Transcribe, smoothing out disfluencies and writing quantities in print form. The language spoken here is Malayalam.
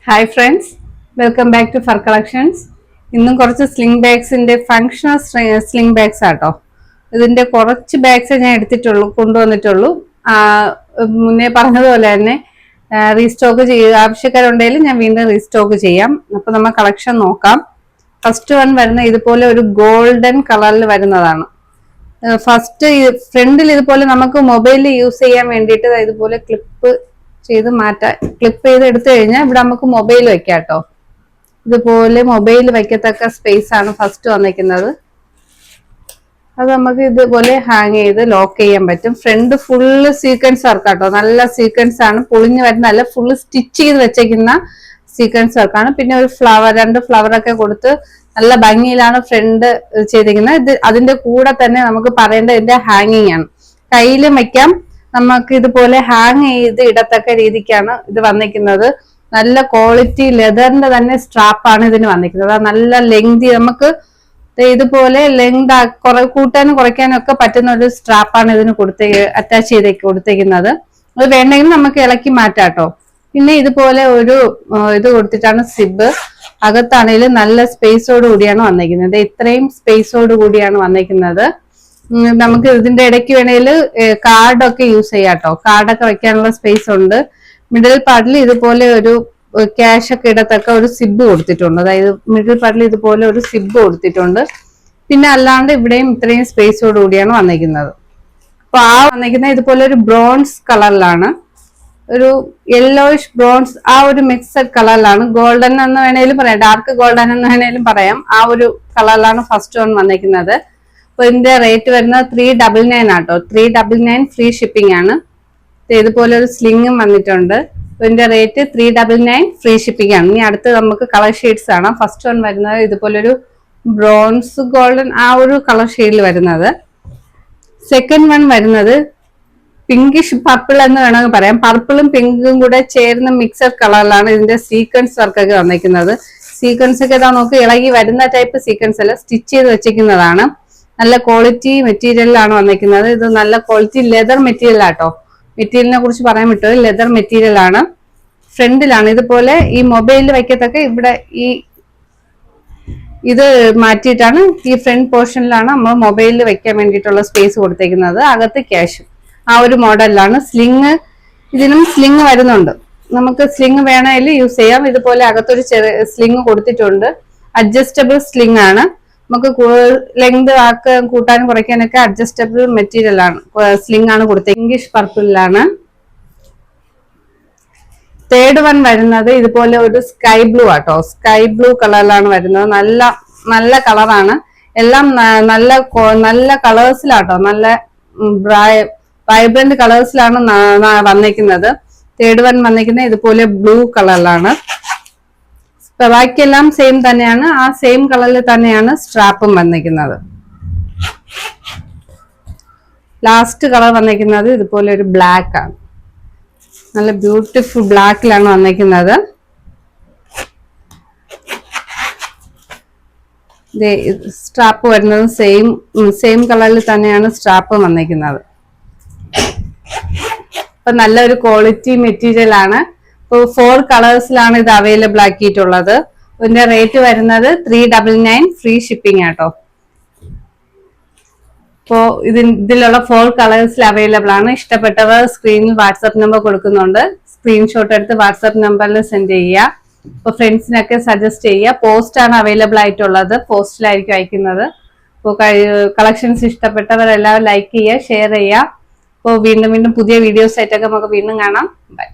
Hi friends, welcome back to Fur Collections. ഇന്നും കുറച്ച് സ്ലിംഗ് ബാഗ്സിന്റെ ഫങ്ഷണൽ സ്ലിംഗ് ബാഗ്സ് ആട്ടോ. ഇതിന്റെ കുറച്ച് ബാഗ്സ് ഞാൻ കൊണ്ടുവന്നിട്ടുള്ളൂ. മുന്നേ പറഞ്ഞതുപോലെ തന്നെ റീസ്റ്റോക്ക് ചെയ്യുക, ആവശ്യക്കാരുണ്ടെങ്കിൽ ഞാൻ വീണ്ടും റീസ്റ്റോക്ക് ചെയ്യാം. അപ്പൊ നമ്മൾ കളക്ഷൻ നോക്കാം. ഫസ്റ്റ് വൺ വരുന്ന ഇതുപോലെ ഒരു ഗോൾഡൻ കളറിൽ വരുന്നതാണ്. ഫസ്റ്റ് ഫ്രണ്ടിൽ ഇതുപോലെ നമുക്ക് മൊബൈലിൽ യൂസ് ചെയ്യാൻ വേണ്ടിയിട്ട് ഇതുപോലെ ക്ലിപ്പ് ചെയ്ത് എടുത്തു കഴിഞ്ഞാൽ ഇവിടെ നമുക്ക് മൊബൈൽ വെക്കാം കേട്ടോ. ഇതുപോലെ മൊബൈൽ വെക്കത്തക്ക സ്പേസ് ആണ് ഫസ്റ്റ് വന്നിരിക്കുന്നത്. അത് നമുക്ക് ഇതുപോലെ ഹാങ് ചെയ്ത് ലോക്ക് ചെയ്യാൻ പറ്റും. ഫ്രണ്ട് ഫുള്ള് സീക്വൻസ് വർക്ക് ആട്ടോ, നല്ല സീക്വൻസ് ആണ്, പൊളിഞ്ഞു വരുന്നതല്ല, ഫുള്ള് സ്റ്റിച്ച് ചെയ്ത് വെച്ചേക്കുന്ന സീക്വൻസ് വർക്കാണ്. പിന്നെ ഒരു രണ്ട് ഫ്ലവർ ഒക്കെ കൊടുത്ത് നല്ല ഭംഗിയിലാണ് ഫ്രണ്ട് ചെയ്തിരിക്കുന്നത്. ഇത് അതിന്റെ കൂടെ തന്നെ നമുക്ക് പറയേണ്ടത് ഇതിന്റെ ഹാങ്ങിങ് ആണ്. കയ്യിലും വെക്കാം, നമുക്ക് ഇതുപോലെ ഹാങ് ചെയ്ത് ഇടത്തക്ക രീതിക്കാണ് ഇത് വന്നിരിക്കുന്നത്. നല്ല ക്വാളിറ്റി ലെതറിന്റെ തന്നെ സ്ട്രാപ്പാണ് ഇതിന് വന്നിരിക്കുന്നത്. നല്ല ലെങ്തി, നമുക്ക് ഇതുപോലെ ലെങ്ത് കൂട്ടാനും കുറയ്ക്കാനും ഒക്കെ പറ്റുന്ന ഒരു സ്ട്രാപ്പാണ് ഇതിന് അറ്റാച്ച് ചെയ്ത് കൊടുത്തേക്കുന്നത്. അത് വേണ്ടെങ്കിൽ നമുക്ക് ഇളക്കി മാറ്റാട്ടോ. പിന്നെ ഇതുപോലെ ഒരു ഇത് കൊടുത്തിട്ടാണ് സിബ്. അകത്താണെങ്കിലും നല്ല സ്പേസോട് കൂടിയാണ് വന്നിരിക്കുന്നത്. ഇത്രയും സ്പേസോട് കൂടിയാണ് വന്നിരിക്കുന്നത്. നമുക്ക് ഇതിന്റെ ഇടയ്ക്ക് വേണേൽ കാർഡൊക്കെ യൂസ് ചെയ്യാം കേട്ടോ. കാർഡൊക്കെ വെക്കാനുള്ള സ്പേസ് ഉണ്ട്. മിഡിൽ പാർട്ടിൽ ഇതുപോലെ ഒരു ക്യാഷ് ഒക്കെ ഇടത്തൊക്കെ ഒരു സിബ് കൊടുത്തിട്ടുണ്ട്. അതായത് മിഡിൽ പാർട്ടിൽ ഇതുപോലെ ഒരു സിബ് കൊടുത്തിട്ടുണ്ട്. പിന്നെ അല്ലാണ്ട് ഇവിടെയും ഇത്രയും സ്പേസോട് കൂടിയാണ് വന്നിരിക്കുന്നത്. അപ്പൊ വന്നിരിക്കുന്നത് ഇതുപോലെ ഒരു ബ്രോൺസ് കളറിലാണ്, ഒരു യെല്ലോയിഷ് ബ്രോൺസ്, ആ ഒരു മിക്സഡ് കളറിലാണ്. ഗോൾഡൻ എന്ന് വേണേലും പറയാം, ഡാർക്ക് ഗോൾഡൻ എന്ന് വേണേലും പറയാം. ആ ഒരു കളറിലാണ് ഫസ്റ്റ് വൺ വന്നിരിക്കുന്നത്. അപ്പൊ ഇതിന്റെ റേറ്റ് വരുന്നത് 399 ആട്ടോ. 399 ഫ്രീ ഷിപ്പിംഗ് ആണ്. ഇതുപോലെ ഒരു സ്ലിങ്ങും വന്നിട്ടുണ്ട്. ഇതിന്റെ റേറ്റ് 399 ഫ്രീ ഷിപ്പിംഗ് ആണ്. ഇനി അടുത്ത് നമുക്ക് കളർ ഷെയ്ഡ്സ് ആണ്. ഫസ്റ്റ് വൺ വരുന്നത് ഇതുപോലെ ഒരു ബ്രോൺസ് ഗോൾഡൻ, ആ ഒരു കളർ ഷെയ്ഡിൽ വരുന്നത്. സെക്കൻഡ് വൺ വരുന്നത് പിങ്കിഷ് പർപ്പിൾ എന്ന് വേണമെങ്കിൽ പറയാം. പർപ്പിളും പിങ്കും കൂടെ ചേർന്ന മിക്സഡ് കളറിലാണ് ഇതിന്റെ സീക്വൻസ് വർക്കൊക്കെ വന്നിരിക്കുന്നത്. സീക്വൻസ് ഒക്കെ ഇതാ നോക്കി, ഇളകി വരുന്ന ടൈപ്പ് സീക്വൻസ് അല്ല, സ്റ്റിച്ച് ചെയ്ത് വെച്ചിരിക്കുന്നതാണ്. നല്ല ക്വാളിറ്റി മെറ്റീരിയലിലാണ് വന്നിരിക്കുന്നത്. ഇത് നല്ല ക്വാളിറ്റി ലെതർ മെറ്റീരിയൽ ആട്ടോ. മെറ്റീരിയലിനെ കുറിച്ച് പറയാൻ വിട്ടത്, ലെതർ മെറ്റീരിയൽ ആണ്. ഫ്രണ്ടിലാണ് ഇതുപോലെ ഈ മൊബൈലിൽ വയ്ക്കത്തൊക്കെ ഇവിടെ ഇത് മാറ്റിയിട്ടാണ് ഈ ഫ്രണ്ട് പോർഷനിലാണ് നമ്മൾ മൊബൈലിൽ വെക്കാൻ വേണ്ടിയിട്ടുള്ള സ്പേസ് കൊടുത്തേക്കുന്നത്. അകത്ത് ക്യാഷ്, ആ ഒരു മോഡലിലാണ്. ഇതിനും സ്ലിങ് വരുന്നുണ്ട്. നമുക്ക് സ്ലിങ് വേണമെങ്കിൽ യൂസ് ചെയ്യാം. ഇതുപോലെ അകത്തൊരു ചെറിയ സ്ലിങ് കൊടുത്തിട്ടുണ്ട്. അഡ്ജസ്റ്റബിൾ സ്ലിങ് ആണ്. നമുക്ക് ലെങ്ത് കൂട്ടാനും കുറയ്ക്കാനൊക്കെ അഡ്ജസ്റ്റബിൾ മെറ്റീരിയൽ ആണ്, സ്ലിംഗ് ആണ് കൊടുത്തത്. ഇംഗ്ലീഷ് പർപ്പിളിലാണ്. തേർഡ് വൺ വരുന്നത് ഇതുപോലെ ഒരു സ്കൈ ബ്ലൂ ആട്ടോ. സ്കൈ ബ്ലൂ കളറിലാണ് വരുന്നത്. നല്ല നല്ല കളറാണ്. എല്ലാം നല്ല കളേഴ്സിലാട്ടോ, നല്ല വൈബ്രന്റ് കളേഴ്സിലാണ് വന്നിരിക്കുന്നത്. തേർഡ് വൺ വന്നിരിക്കുന്നത് ഇതുപോലെ ബ്ലൂ കളറിലാണ്. ബാക്കിയെല്ലാം സെയിം തന്നെയാണ്. ആ സെയിം കളറിൽ തന്നെയാണ് സ്ട്രാപ്പും വന്നിരിക്കുന്നത്. ലാസ്റ്റ് കളർ വന്നിരിക്കുന്നത് ഇതുപോലെ ഒരു ബ്ലാക്ക് ആണ്. നല്ല ബ്യൂട്ടിഫുൾ ബ്ലാക്കിലാണ് വന്നിരിക്കുന്നത്. സ്ട്രാപ്പ് വരുന്നത് സെയിം കളറിൽ തന്നെയാണ് സ്ട്രാപ്പ് വന്നിരിക്കുന്നത്. അപ്പൊ നല്ലൊരു ക്വാളിറ്റി മെറ്റീരിയൽ ആണ്. 4 കളേഴ്സിലാണ് ഇത് അവൈലബിൾ ആക്കിയിട്ടുള്ളത്. ഇതിന്റെ റേറ്റ് വരുന്നത് 399 ഫ്രീ ഷിപ്പിംഗ് ആട്ടോ. അപ്പോ ഇതിലുള്ള 4 കളേഴ്സിൽ അവൈലബിൾ ആണ്. ഇഷ്ടപ്പെട്ടവർ സ്ക്രീനിൽ വാട്സാപ്പ് നമ്പർ കൊടുക്കുന്നുണ്ട്. സ്ക്രീൻഷോട്ട് എടുത്ത് വാട്സാപ്പ് നമ്പറിൽ സെൻഡ് ചെയ്യുക. അപ്പൊ ഫ്രണ്ട്സിനൊക്കെ സജസ്റ്റ് ചെയ്യുക. പോസ്റ്റ് ആണ് അവൈലബിൾ ആയിട്ടുള്ളത്, പോസ്റ്റിലായിരിക്കും അയക്കുന്നത്. അപ്പോൾ കളക്ഷൻസ് ഇഷ്ടപ്പെട്ടവർ എല്ലാവരും ലൈക്ക് ചെയ്യുക, ഷെയർ ചെയ്യുക. അപ്പോൾ വീണ്ടും പുതിയ വീഡിയോസ് ആയിട്ടൊക്കെ നമുക്ക് വീണ്ടും കാണാം. ബൈ.